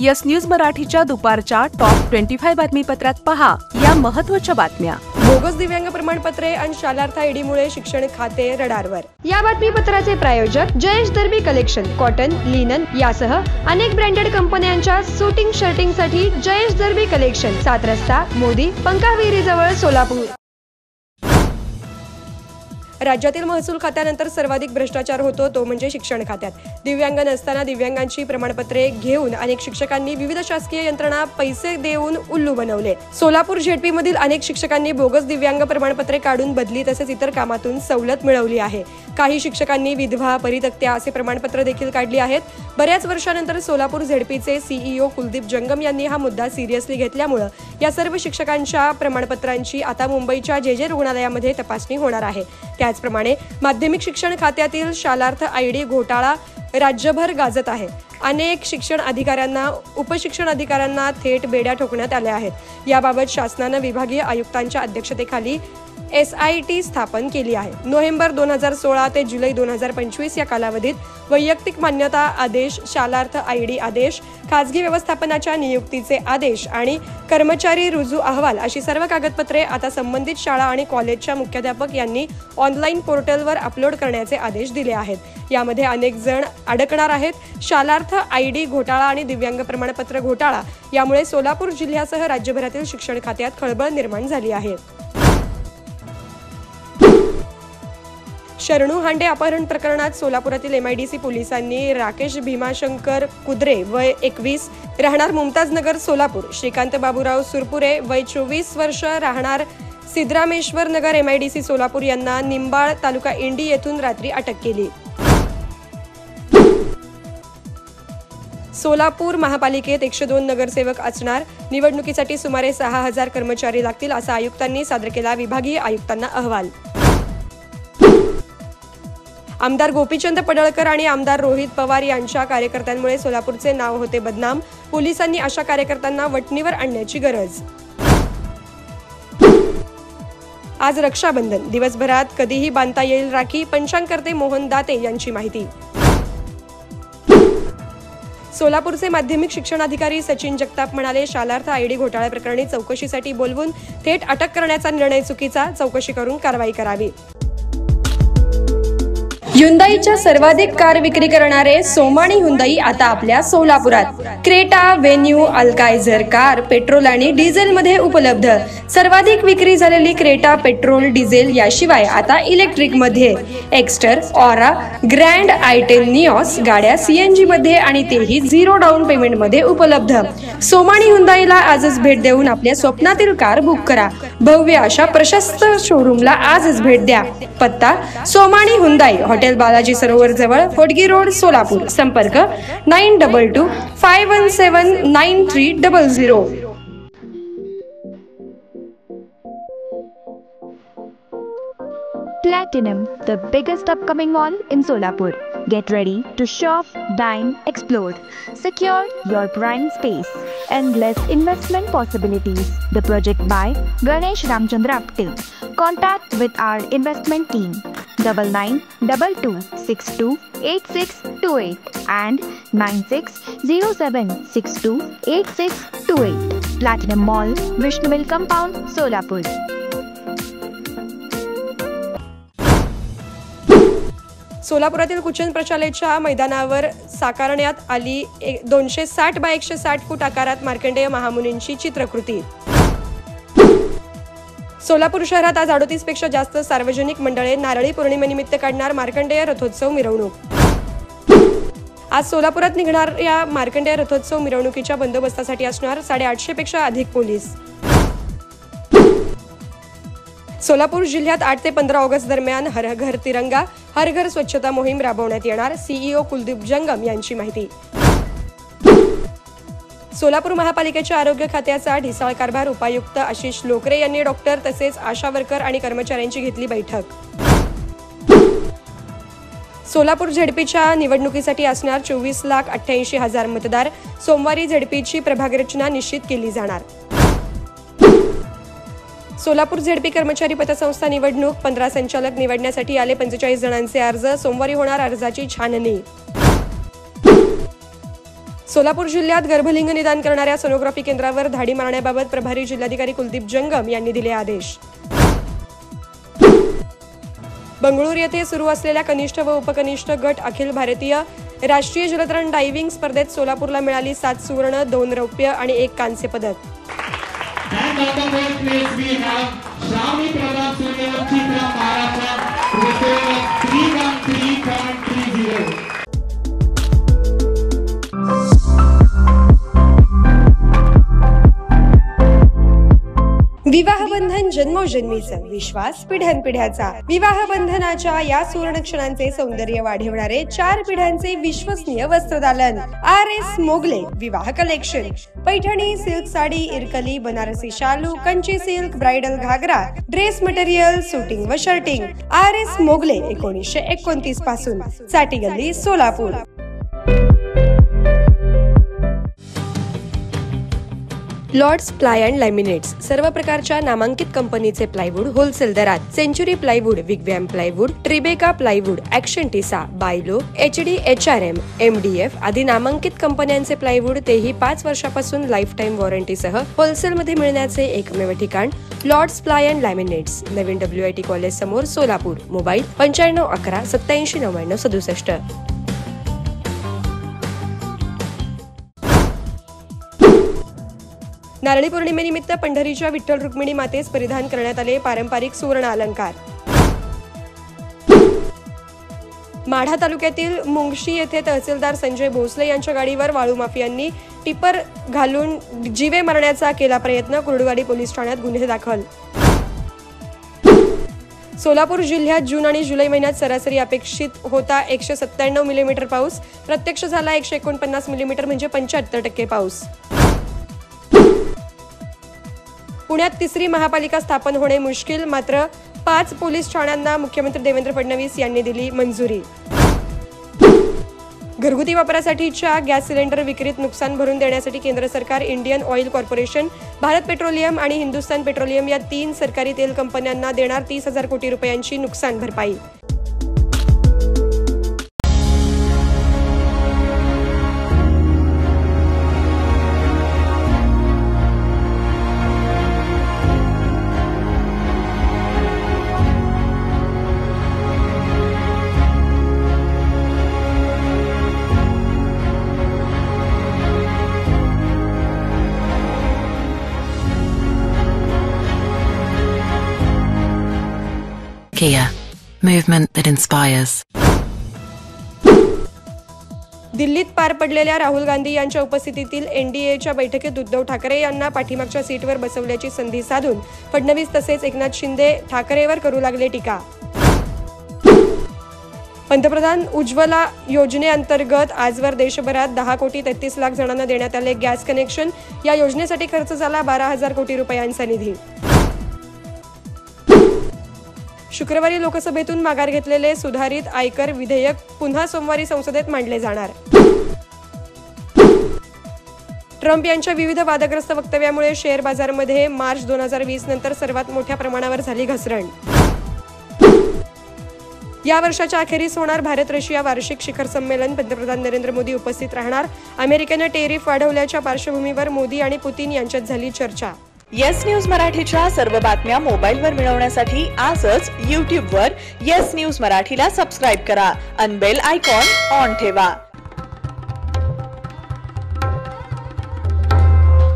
Yes news मराठीच्या दुपारच्या top 25 बातमीपत्रात पहा या महत्त्वाच्या बातम्या। बोगस दिव्यांग प्रमाणपत्रे आणि शालार्थ आयडीमुळे शिक्षण खाते रडारवर। या बातमीपत्राचे प्रायोजक जयेश दर्बी कलेक्शन, कॉटन, लिनन यासह अनेक ब्रँडेड कंपन्यांच्या सूटिंग शर्टिंगसाठी जयेश दर्बी कलेक्शन, 7 रस्ता, मोदी, पंकाविहिरी जवळ, सोलापूर। राज्यातील महसूल खात्यानंतर सर्वाधिक भ्रष्टाचार होतो तो म्हणजे शिक्षण खात्यात। दिव्यांग नसताना दिव्यांगांची प्रमाणपत्रे घेऊन अनेक शिक्षकांनी विविध शासकीय यंत्रणा पैसे देऊन उल्लू बनवले। सोलापूर झेडपी मधील अनेक शिक्षकांनी बोगस दिव्यांग प्रमाणपत्रे काढून बदली तसेच इतर कामातून सवलत मिळवली आहे। काही शिक्षकांनी विधवा, परित्यक्त्या असे प्रमाणपत्र देखील काढली आहेत। बऱ्याच वर्षानंतर सोलापूर झेडपीचे सीईओ कुलदीप जंगम यांनी हा मुद्दा सिरियसली घेतल्यामुळे या सर्व शिक्षकांच्या प्रमाणपत्रांची आता मुंबईच्या जे रुग्णालयामध्ये तपासणी होणार आहे। त्याचप्रमाणे माध्यमिक शिक्षण खात्यातील शालार्थ आयडी घोटाळा राज्यभर गाजत आहे। अनेक शिक्षण अधिकाऱ्यांना, उपशिक्षण अधिकाऱ्यांना थेट बेड्या ठोकण्यात आल्या आहेत। याबाबत शासनाने विभागीय आयुक्तांच्या अध्यक्षतेखाली SIT स्थापन केली आहे। नोव्हेंबर 2016 ते जुलै 2025 या कालावधीत वैयक्तिक मान्यता आदेश, शालार्थ आयडी आदेश, खासगी व्यवस्थापनाच्या नियुक्तीचे आदेश आणि कर्मचारी रुजू अहवाल अशी सर्व कागदपत्रे आता संबंधित शाळा आणि कॉलेजच्या मुख्याध्यापक यांनी ऑनलाईन पोर्टलवर अपलोड करण्याचे आदेश दिले आहेत। यामध्ये अनेक जण अडकणार आहेत। शालार्थ आयडी घोटाळा आणि दिव्यांग प्रमाणपत्र घोटाळा यामुळे सोलापूर जिल्ह्यासह राज्यभरातील शिक्षण खात्यात खळबळ निर्माण झाली आहे। शरणू हांडे अपहरण प्रकरणात सोलापुरातील MIDC पोलिसांनी राकेश भीमाशंकर कुद्रे वय 21 राहणार मुमताज नगर सोलापूर, श्रीकांत बाबूराव सुरपुरे वय 24 वर्ष राहणार सिद्धरामेश्वर नगर MIDC सोलापूर यांना निंबाळ तालुका इंडी येथून रात्री अटक केली। सोलापूर महापालिकेत 102 नगरसेवक असणार, निवडणुकीसाठी सुमारे 6000 कर्मचारी लागतील असा आयुक्तांनी सादर केला विभागीय आयुक्तांना अहवाल। आमदार गोपीचंद पडळकर आणि आमदार रोहित पवार यांच्या कार्यकर्त्यांमुळे सोलापूरचे नाव होते बदनाम। पोलिसांनी अशा कार्यकर्त्यांना वटणीवर आणण्याची गरज। आज रक्षाबंधन, दिवसभरात कधीही बांधता येईल राखी, पंचांगकर्ते मोहन दाते यांची माहिती। सोलापूरचे माध्यमिक शिक्षणाधिकारी सचिन जगताप म्हणाले, शालार्थ आयडी घोटाळा प्रकरणी चौकशीसाठी बोलवून थेट अटक करण्याचा निर्णय चुकीचा, चौकशी करून कारवाई करावी। ह्युंदाईच्या सर्वाधिक कार विक्री करणारे सोमानी ह्युंदाई आता आपल्या सोलापुरात। क्रेटा, वेन्यू, अल्कायझर कार पेट्रोल आणि डिझेल मध्ये उपलब्ध। सर्वाधिक विक्री झालेली क्रेटा पेट्रोल, डिझेल याशिवाय आता इलेक्ट्रिक मध्ये एक्स्टर, ऑरा, ग्रँड आयटेन, निऑस गाड्या CNG मध्ये आणि तेही 0 डाऊन पेमेंट मध्ये उपलब्ध। सोमानी ह्युंदाईला आजच भेट देऊन आपल्या स्वप्नातील कार बुक करा। भव्य अशा प्रशस्त शोरूमला आजच भेट द्या। पत्ता सोमानी ह्युंदाई, हॉटेल बालाजी सरोवर जवळ, होडगी रोड, सोलापूर। संपर्क 9225179300। Platinum, the biggest upcoming mall in Solapur. Get ready to shop, dine, explore. Secure your prime space. Endless investment possibilities. The project by Ganesh Ramchandra Apte. Contact with our investment team 9922628628 and 9607628628. Platinum Mall, Vishnuville Compound, Solapur. सोलापुरातील Kuchan प्रशालेच्या मैदानावर साकारण्यात आली 260 bye 160 फूट आकारात मार्कंडेय महामुनींची चित्रकृती। सोलापूर शहरात आज 38 पेक्षा जास्त सार्वजनिक मंडळे नारळी पौर्णिमेनिमित्त काढणार मार्कंडेय रथोत्सव मिरवणूक। आज सोलापुरात निघणाऱ्या मार्कंडेय रथोत्सव मिरवणुकीच्या बंदोबस्तासाठी असणार 850 पेक्षा अधिक पोलीस। सोलापूर जिल्ह्यात 8 ते 15 ऑगस्ट दरम्यान हर घर तिरंगा, हर घर स्वच्छता मोहीम राबवण्यात येणार, सीईओ कुलदीप जंगम यांची माहिती। सोलापूर महापालिकेच्या आरोग्य खात्याचा ढिसाळ कारभार, उपायुक्त आशिष लोकरे यांनी डॉक्टर तसेच आशा वर्कर आणि कर्मचाऱ्यांची घेतली बैठक। सोलापूर झेडपीच्या निवडणुकीसाठी असणार 24,88,000 मतदार। सोमवारी झेडपीची प्रभाग रचना निश्चित केली जाणार। सोलापूर झेडपी कर्मचारी पतसंस्था निवडणूक 15 संचालक निवडण्यासाठी आले 45 जणांचे अर्ज। सोमवारी होणार अर्जाची छाननी। सोलापूर जिल्ह्यात गर्भलिंग निदान करणाऱ्या सोनोग्राफी केंद्रावर धाडी मारण्याबाबत प्रभारी जिल्हाधिकारी कुलदीप जंगम यांनी दिले आदेश. बंगळूर येथे सुरू असलेल्या कनिष्ठ व उपकनिष्ठ गट अखिल भारतीय राष्ट्रीय जलतरण डायव्हिंग स्पर्धेत सोलापूरला मिळाली 7 सुवर्ण, 2 रौप्य आणि 1 कांस्य पदक. विवाहबंधन जन्मोजन्मीचं, विश्वास पिढ्यानपिढ्याचा. विवाहबंधनाच्या या सुवर्ण क्षणांचे सौंदर्य वाढवणारे 4 पिढ्यांचे विश्वसनीय वस्त्रदालन RS मोगले विवाह कलेक्शन. पैठणी, सिल्क साडी, इरकली, बनारसी शालू, Kanchi silk, bridal ghagra, dress material, suiting व शर्टिंग. RS मोगले 1929 पासून, साठी गल्ली, Solapur. Lords ply and laminates सर्व प्रकारच्या नामांकित कंपनीचे प्लायवूड होलसेल दरात. Century plywood, Wigwam plywood, Tribeca plywood, Action Tesa, बायलो, HD, HRM, MDF आदी नामांकित कंपन्यांचे प्लायवूड, तेही 5 वर्षापासून लाईफ टाईम वॉरंटीसह होलसेलमध्ये मिळण्याचे एकमेव ठिकाण लॉर्ड्स प्लाय अँड लॅमिनेट्स. नवीन WIT कॉलेज समोर, सोलापूर. मोबाईल 9511 8799 67. नारळी पौर्णिमेनिमित्त पंढरीच्या विठ्ठल रुक्मिणी मातेस परिधान करण्यात आले पारंपरिक सुवर्ण अलंकार. माढा तालुक्यातील मुंगशी येथे तहसीलदार संजय भोसले यांच्या गाडीवर वाळू माफियांनी टिपर घालून जीवे मारण्याचा केला प्रयत्न. कुर्डुवाडी पोलीस ठाण्यात गुन्हे दाखल. सोलापूर जिल्ह्यात जून आणि जुलै महिन्यात सरासरी अपेक्षित होता 197 मिलीमीटर पाऊस. प्रत्यक्ष झाला 149 मिलीमीटर म्हणजे 75% पाऊस. पुण्यात 3री महापालिका स्थापन होणे मुश्किल, मात्र 5 पोलीस ठाण्यांना मुख्यमंत्री देवेंद्र फडणवीस यांनी दिली मंजुरी. घरगुती वापरासाठीच्या गॅस सिलेंडर विक्रीत नुकसान भरून देण्यासाठी केंद्र सरकार, Indian oil corporation, Bharat petroleum आणि हिंदुस्थान पेट्रोलियम या 3 सरकारी तेल कंपन्यांना देणार 30,000 कोटी रुपयांची नुकसान भरपाई. Kia, movement that inspires. दिल्लीत पार पडलेल्या राहुल गांधी यांच्या उपस्थितीतील NDAच्या बैठकीत उद्धव ठाकरे यांना पाठीमागच्या सीटवर बसवल्याची संधी साधून फडणवीस तसेच एकनाथ शिंदे ठाकरेवर करू लागले टीका. पंतप्रधान उज्ज्वला योजनेअंतर्गत आजवर देशभरात 10,33,00,000 जणांना देण्यात आले गॅस कनेक्शन. या योजनेसाठी खर्च झाला 12,000 कोटी रुपयांचा निधी. शुक्रवारी लोकसभेतून माघार घेतलेले सुधारित आयकर विधेयक पुन्हा सोमवारी संसदेत मांडले जाणार. ट्रम्प यांच्या विविध वादग्रस्त वक्तव्यामुळे शेअर बाजारामध्ये मार्च 2020 नंतर सर्वात मोठ्या प्रमाणावर झाली घसरण. या वर्षाच्या अखेरीस होणार भारत रशिया वार्षिक शिखर संमेलन. पंतप्रधान नरेंद्र मोदी उपस्थित राहणार. अमेरिकेनं टेरिफ वाढवल्याच्या पार्श्वभूमीवर मोदी आणि पुतीन यांच्यात झाली चर्चा. येस न्यूज मराठीच्या सर्व बातम्या मोबाईलवर मिळवण्यासाठी आजच YouTubeवर येस न्यूज मराठीला सबस्क्राईब करा आणि बेल आयकॉन ऑन ठेवा.